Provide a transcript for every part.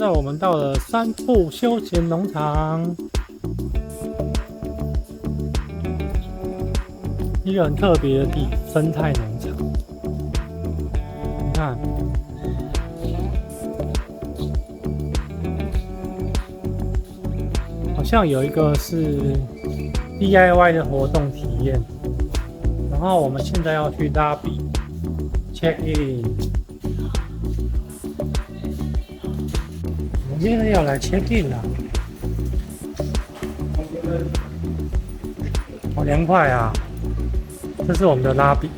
那我们到了三步休闲农场，一个很特别的生态农场。你看，好像有一个是 DIY 的活动体验。然后我们现在要去拉比 check in。我们现在要来 check in 了，好凉快啊！这是我们的拉比，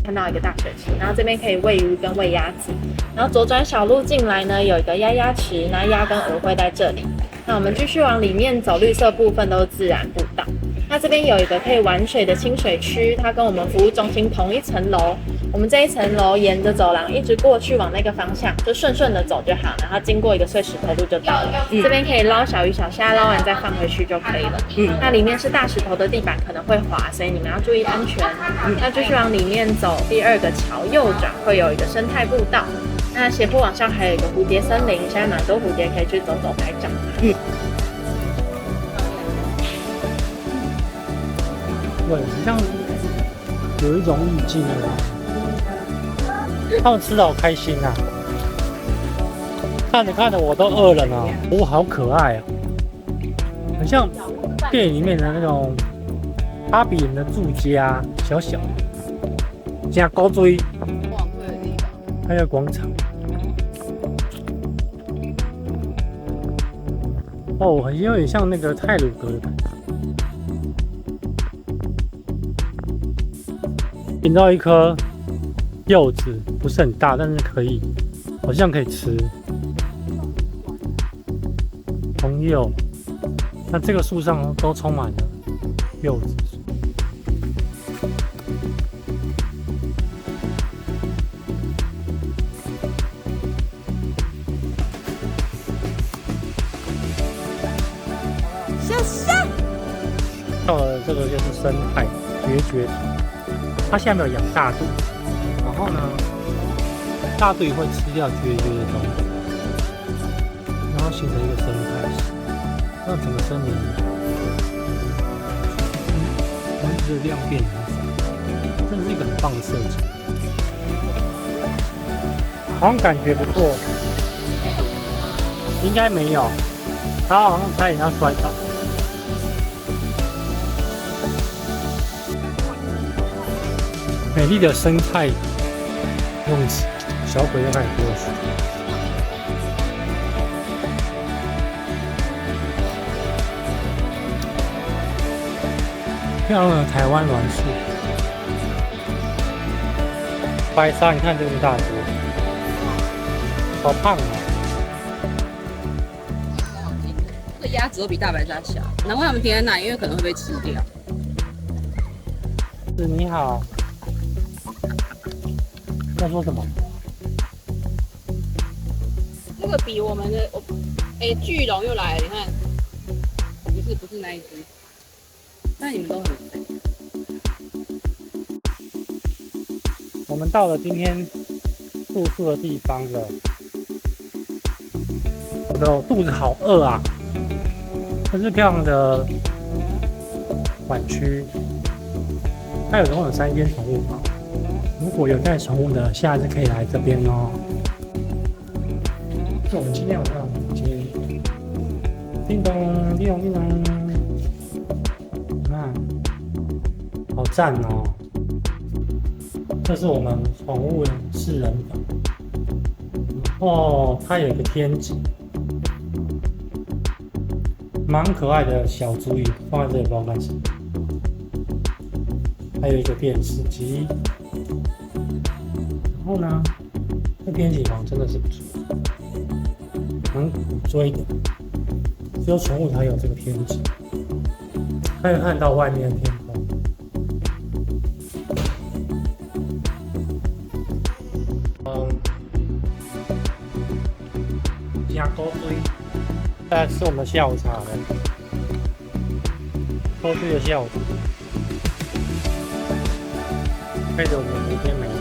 看到一个大水池，然后这边可以喂鱼跟喂鸭子，然后左转小路进来呢，有一个鸭池，那鸭跟鹅会在这里。那我们继续往里面走，绿色部分都是自然步道。那这边有一个可以玩水的清水区，它跟我们服务中心同一层楼。我们这一层楼沿着走廊一直过去往那个方向，就顺的走就好，然后经过一个碎石头路就到了。这边可以捞小鱼小虾，捞完再放回去就可以了。那里面是大石头的地板，可能会滑，所以你们要注意安全。那继续往里面走，第二个桥右转会有一个生态步道。那斜坡往上还有一个蝴蝶森林，现在蛮多蝴蝶可以去走走拍照。对，好像有一种意境啊。他们吃的好开心啊！看着看着我都饿了呢。哦，好可爱啊，很像电影里面的那种芭比人的住家，小小的，加高追，还有广场。哦，很有点像那个太鲁阁的感觉。捡到一颗柚子，不是很大，但是好像可以吃。红柚，那这个树上都充满了柚子。到了这个就是生态绝土。它下面有养大肚，然后呢，大肚会吃掉绝的东西，然后形成一个生态系，让整个森林蚊子的量变很少，这是一个很棒的设计，好像感觉不错，应该没有，它好像差点要摔倒。美丽的生态用池，小鬼又开始过去。漂亮的台湾栾树，白鲨，你看这么大只，好胖啊！这个鸭子都比大白鲨小，难怪他们停在那，因为可能会被吃掉。是你好。在说什么？这个比我们的巨龙又来了，你看，不是那一只，但你们都很肥。我们到了今天住宿的地方了，我的肚子好饿啊！这是漂亮的馆区，它总共有3间宠物房。如果有带宠物的，下次可以来这边哦。是我们今天晚上的接叮咚叮咚叮咚，你看，好赞哦！这是我们宠物4人房。哦，它有一个天井，蛮可爱的小竹椅放在这里，不知道干什么。还有一个电视机。然后呢，这天井房真的是不错，蛮古锥的，只有宠物才有这个天井，可以看到外面的天空。加高堆，再来吃我们的下午茶了，高堆的下午茶，配着我们的无边美食。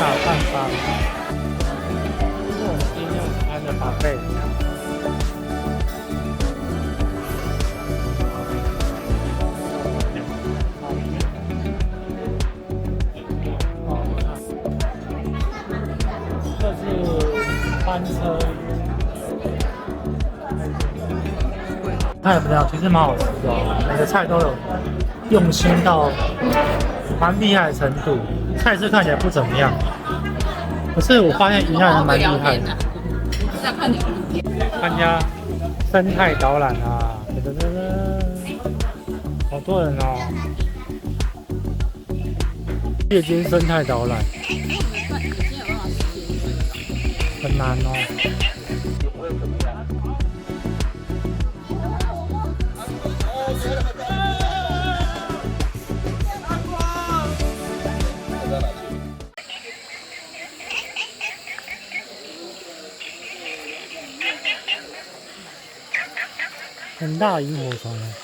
大汉堡。我们今天午餐的宝贝。这是班车。菜不料其实蛮好吃的哦，每个菜都有用心到蛮厉害的程度。菜色看起来不怎么样，可是我发现云南人蛮厉害的。我是在看你们影片。参加生态导览啊，好多人哦。夜间生态导览很难哦。很大萤火虫哦。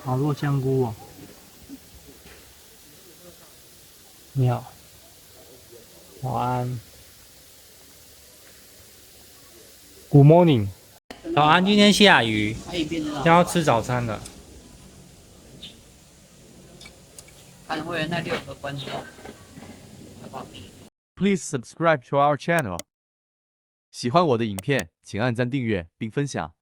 好多香菇哦。你好，早安。Good morning。早安，今天下雨，要吃早餐了。看会员那6个观众，好不好？ Please subscribe to our channel。喜欢我的影片，请按赞订阅并分享。